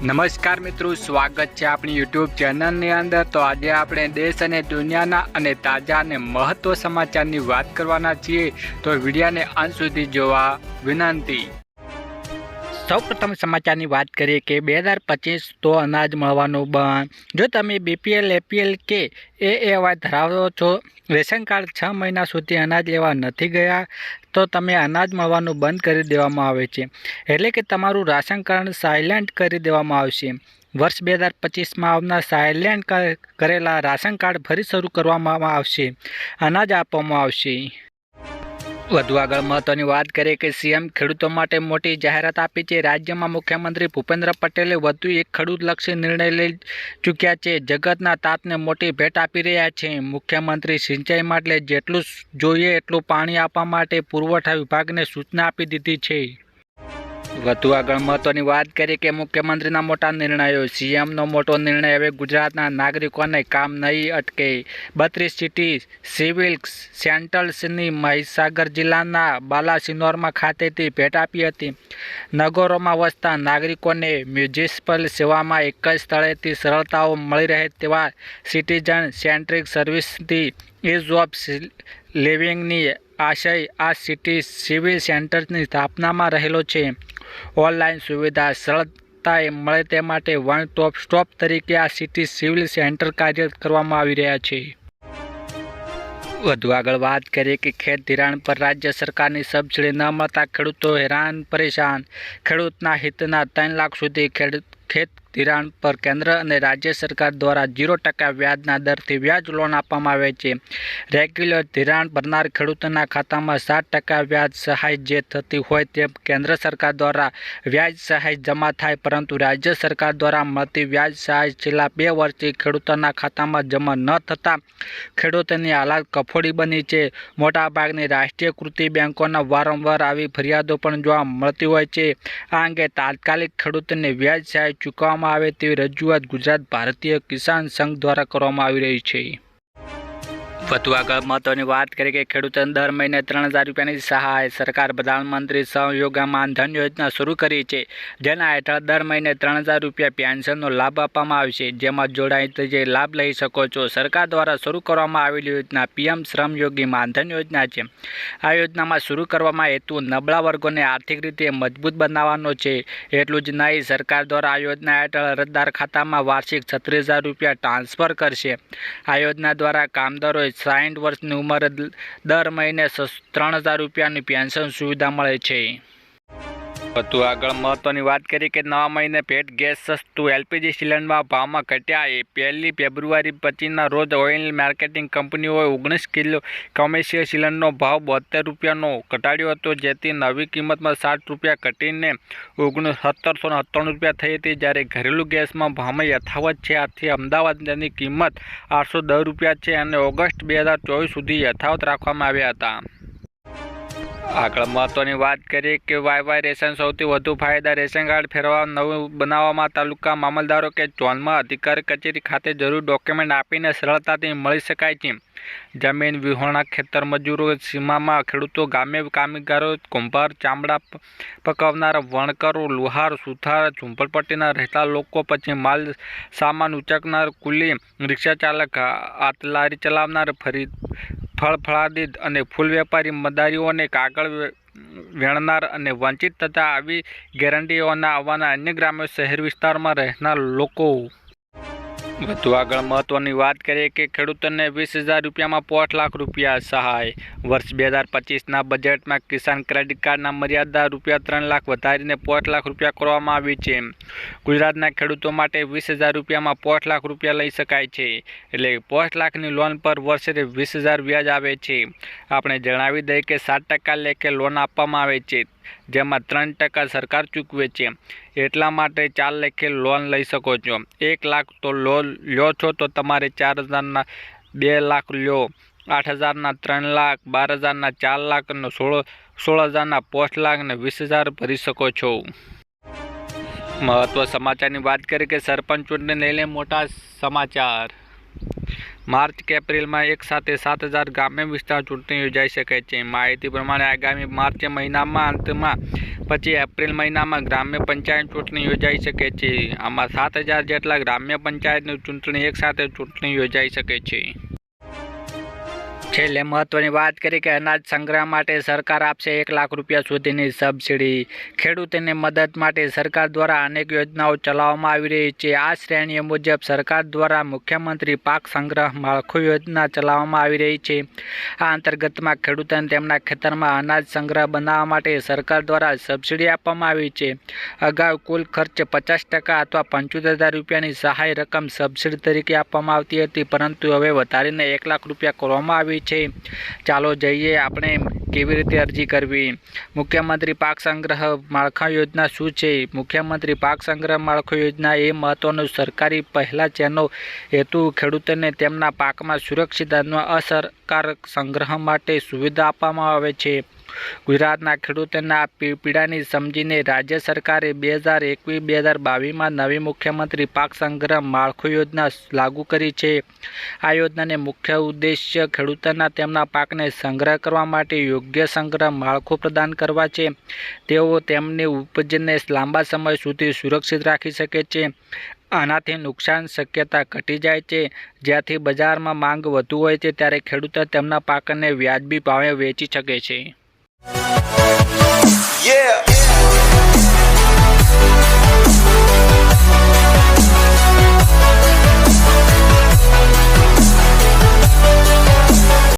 નમસ્કાર મિત્રો, સ્વાગત છે આપણી યુટ્યુબ ચેનલની અંદર। તો આજે આપણે દેશ અને દુનિયાના અને તાજા અને મહત્વ સમાચારની વાત કરવાના છીએ, તો વિડીયોને અંત સુધી જોવા વિનંતી। સૌપ્રથમ સમાચારની વાત કરીએ કે 2025 તો અનાજ મળવાનું બંધ। જો તમે બીપીએલ, એપીએલ કે એએવાય ધરાવો છો, રેશન કાર્ડ 6 મહિના સુધી અનાજ લેવા નથી ગયા, તો તમે અનાજ મળવાનું બંધ કરી દેવામાં આવે છે, એટલે કે તમારું રાશન કાર્ડ સાયલેન્ટ કરી દેવામાં આવશે। વર્ષ 2025માં આવનાર સાયલેન્ટ કરેલા રાશન કાર્ડ ફરી શરૂ કરવામાં આવશે, અનાજ આપવામાં આવશે। વધુ આગળ મહત્વની વાત કરીએ કે સીએમ ખેડૂતો માટે મોટી જાહેરાત આપી છે। રાજ્યમાં મુખ્યમંત્રી ભૂપેન્દ્ર પટેલે વધુ એક ખેડૂતલક્ષી નિર્ણય લઈ ચૂક્યા છે। જગતના તાતને મોટી ભેટ આપી રહ્યા છે। મુખ્યમંત્રી સિંચાઈ માટે જેટલું જોઈએ એટલું પાણી આપવા માટે પુરવઠા વિભાગને સૂચના આપી દીધી છે। વધુ આગળ મહત્વની વાત કરીએ કે મુખ્યમંત્રીના મોટા નિર્ણયો। સીએમનો મોટો નિર્ણય, હવે ગુજરાતના નાગરિકોને કામ નહીં અટકે। 32 સિટી સિવિલ સેન્ટર્સની મહીસાગર જિલ્લાના બાલાસિનોરમાં ખાતેથી ભેટ આપી હતી। નગરોમાં વસતા નાગરિકોને મ્યુનિસિપલ સેવામાં એક જ સ્થળેથી સરળતાઓ મળી રહે તેવા સિટીઝન સેન્ટ્રિક સર્વિસથી ઇઝ ઓફ લિવિંગની આશય આ સિટી સિવિલ સેન્ટર્સની સ્થાપનામાં રહેલો છે। ઓનલાઈન સુવિધા સરળતાએ મળે તે માટે વન સ્ટોપ તરીકે આ સિટી સિવિલ સેન્ટર કાર્ય કરવામાં આવી રહ્યા છે। વધુ આગળ વાત કરીએ કે ખેત ધિરાણ પર રાજ્ય સરકારની સબસિડી ન મળતા ખેડૂતો હેરાન પરેશાન। ખેડૂતના હિતના 3 લાખ સુધી ખેત ધિરાણ પર કેન્દ્ર અને રાજ્ય સરકાર દ્વારા 0% વ્યાજના દરથી વ્યાજ લોન આપવામાં આવે છે। રેગ્યુલર ધિરાણ ભરનાર ખેડૂતોના ખાતામાં 7% વ્યાજ સહાય જે થતી હોય તેમ કેન્દ્ર સરકાર દ્વારા વ્યાજ સહાય જમા થાય, પરંતુ રાજ્ય સરકાર દ્વારા મળતી વ્યાજ સહાય છેલ્લા 2 વર્ષથી ખેડૂતોના ખાતામાં જમા ન થતાં ખેડૂતોની હાલત કફોડી બની છે। મોટાભાગની રાષ્ટ્રીયકૃત બેંકોના વારંવાર આવી ફરિયાદો પણ જોવા મળતી હોય છે। આ અંગે તાત્કાલિક ખેડૂતોને વ્યાજ સહાય ચૂકવવામાં આવે તેવી રજૂઆત ગુજરાત ભારતીય કિસાન સંઘ દ્વારા કરવામાં આવી રહી છે। વધુ આગળ મહત્વની વાત કરીએ કે ખેડૂતોને દર મહિને 3000 રૂપિયાની સહાય। સરકાર પ્રધાનમંત્રી સહયોગી માનધન યોજના શરૂ કરી છે, જેના હેઠળ દર મહિને 3000 રૂપિયા પેન્શનનો લાભ આપવામાં આવશે, જેમાં જોડાઈ લાભ લઈ શકો છો। સરકાર દ્વારા શરૂ કરવામાં આવેલી યોજના પીએમ શ્રમયોગી માનધન યોજના છે। આ યોજનામાં શરૂ કરવામાં હેતુ નબળા વર્ગોને આર્થિક રીતે મજબૂત બનાવવાનો છે। એટલું જ નહીં, સરકાર દ્વારા આ યોજના હેઠળ અરજદાર ખાતામાં વાર્ષિક 36000 રૂપિયા ટ્રાન્સફર કરશે। આ યોજના દ્વારા કામદારોએ 60 વર્ષની ઉંમરે દર મહિને 3000 રૂપિયાની પેન્શન સુવિધા મળે છે। વધુ આગળ મહત્વની વાત કરીએ કે નવા મહિને ભેટ ગેસ સસ્તું, એલપીજી સિલિન્ડરમાં ભાવમાં ઘટ્યા। 1 ફેબ્રુઆરી 25ના રોજ ઓઇલ માર્કેટિંગ કંપનીઓએ 19 કિલો કોમર્શિયલ સિલિન્ડરનો ભાવ 72 રૂપિયાનો ઘટાડ્યો હતો, જેથી નવી કિંમતમાં 60 રૂપિયા ઘટીને 1797 રૂપિયા થઈ હતી, જ્યારે ઘરેલું ગેસમાં ભાવમાં યથાવત છે। આથી અમદાવાદની કિંમત 810 રૂપિયા છે અને ઓગસ્ટ 2024 સુધી યથાવત રાખવામાં આવ્યા હતા। આગળ મહત્વની વાત કરીએ કે વાયવાય રેશન સૌથી વધુ ફાયદા। રેશન કાર્ડ ફેરવવા નવું બનાવવામાં તાલુકા મામલદારો કે ઝોનમાં અધિકારી કચેરી ખાતે જરૂર ડોક્યુમેન્ટ આપીને સરળતાથી મળી શકાય છે। જમીન વિહોણા ખેતર મજૂરો, સીમામાં ખેડૂતો, ગામે કામદારો, કુંભાર, ચામડા પકવનાર, વણકરો, લુહાર, સુથાર, ઝૂંપડપટ્ટીના રહેતા લોકો, પછી માલ સામાન ઉચકનાર, કુલી, રિક્ષા ચાલક, આતલારી ચલાવનાર, ફળફળાદી અને ફૂલ વેપારી, મદારીઓને કાગળ વેણનાર અને વંચિત તથા આવી ગેરંટીઓના આવવાના અન્ય ગ્રામ્ય શહેર વિસ્તારમાં રહેનાર લોકો। વધુ આગળ મહત્વની વાત કરીએ કે ખેડૂતોને 20000 રૂપિયામાં 5 લાખ રૂપિયા સહાય। વર્ષ 2025ના બજેટમાં કિસાન ક્રેડિટ કાર્ડના મર્યાદા ₹3 લાખ વધારીને 5 લાખ રૂપિયા કરવામાં આવી છે। ગુજરાતના ખેડૂતો માટે 20000 રૂપિયામાં 5 લાખ રૂપિયા લઈ શકાય છે, એટલે 5 લાખની લોન પર વર્ષે 20000 વ્યાજ આવે છે। આપણે જણાવી દઈએ કે 7% લેખે લોન આપવામાં આવે છે, જેમાં 3% સરકાર ચૂકવે છે। એટલા માટે 4 લેખે લોન લઈ શકો છો। 1 લાખ તો લોન લ્યો છો તો તમારે 4000ના 2 લાખ લ્યો, 8000ના 3 લાખ, 12000ના 4 લાખ, 16000ના 5 લાખ અને 20000 ભરી શકો છો। મહત્વ સમાચારની વાત કરીએ કે સરપંચ ચૂંટણીને લઈને મોટા સમાચાર। માર્ચ કે એપ્રિલમાં એક સાથે 7000 ગ્રામ્ય વિસ્તાર ચૂંટણી યોજાઈ શકે છે। માહિતી પ્રમાણે આગામી માર્ચ મહિનામાં અંતમાં પછી એપ્રિલ મહિનામાં ગ્રામ્ય પંચાયત ચૂંટણી યોજાઈ શકે છે. આમાં 7,000 જેટલા ગ્રામ્ય પંચાયતની ચૂંટણી એકસાથે ચૂંટણી યોજાઈ શકે છે. છેલ્લે મહત્વની વાત કરી કે અનાજ સંગ્રહ માટે સરકાર આપશે 1 લાખ રૂપિયા સુધીની સબસિડી. ખેડૂતોને મદદ માટે સરકાર દ્વારા અનેક યોજનાઓ ચલાવવામાં આવી રહી છે. આ શ્રેણીઓ મુજબ સરકાર દ્વારા મુખ્યમંત્રી પાક સંગ્રહ માળખું યોજના ચલાવવામાં આવી રહી છે. આ અંતર્ગતમાં ખેડૂતોને તેમના ખેતરમાં અનાજ સંગ્રહ બનાવવા માટે સરકાર દ્વારા સબસિડી આપવામાં આવી છે. અગાઉ કુલ ખર્ચ 50% અથવા 75,000 રૂપિયાની સહાય રકમ સબસિડી તરીકે આપવામાં આવતી હતી, પરંતુ હવે વધારીને 1 લાખ રૂપિયા કરવામાં આવી છે. ચાલો જોઈએ આપણે કેવી રીતે અરજી કરવી. મુખ્યમંત્રી પાક સંગ્રહ માળખા યોજના શું છે? મુખ્યમંત્રી પાક સંગ્રહ માળખું યોજના એ મહત્વનું સરકારી પહેલ છે. જેનો હેતુ ખેડૂતોને તેમના પાકમાં સુરક્ષિત અને અસરકારક સંગ્રહ માટે સુવિધા આપવામાં આવે છે. ગુજરાતના ખેડૂતોના પીડાને સમજીને રાજ્ય સરકારે 2021-2022માં નવી મુખ્યમંત્રી પાક સંગ્રહ માળખું યોજના લાગુ કરી છે. આ યોજનાનો મુખ્ય ઉદ્દેશ્ય ખેડૂતોના તેમના પાકને સંગ્રહ કરવા માટે યોગ્ય સંગ્રહ માળખું પ્રદાન કરવા છે. તેઓ તેમની ઉપજને લાંબા સમય સુધી સુરક્ષિત રાખી શકે છે. આનાથી નુકસાન શક્યતા ઘટી જાય છે. જ્યાંથી બજારમાં માંગ વધુ હોય છે ત્યારે ખેડૂતો તેમના પાકને વ્યાજબી ભાવે વેચી શકે છે. Yeah.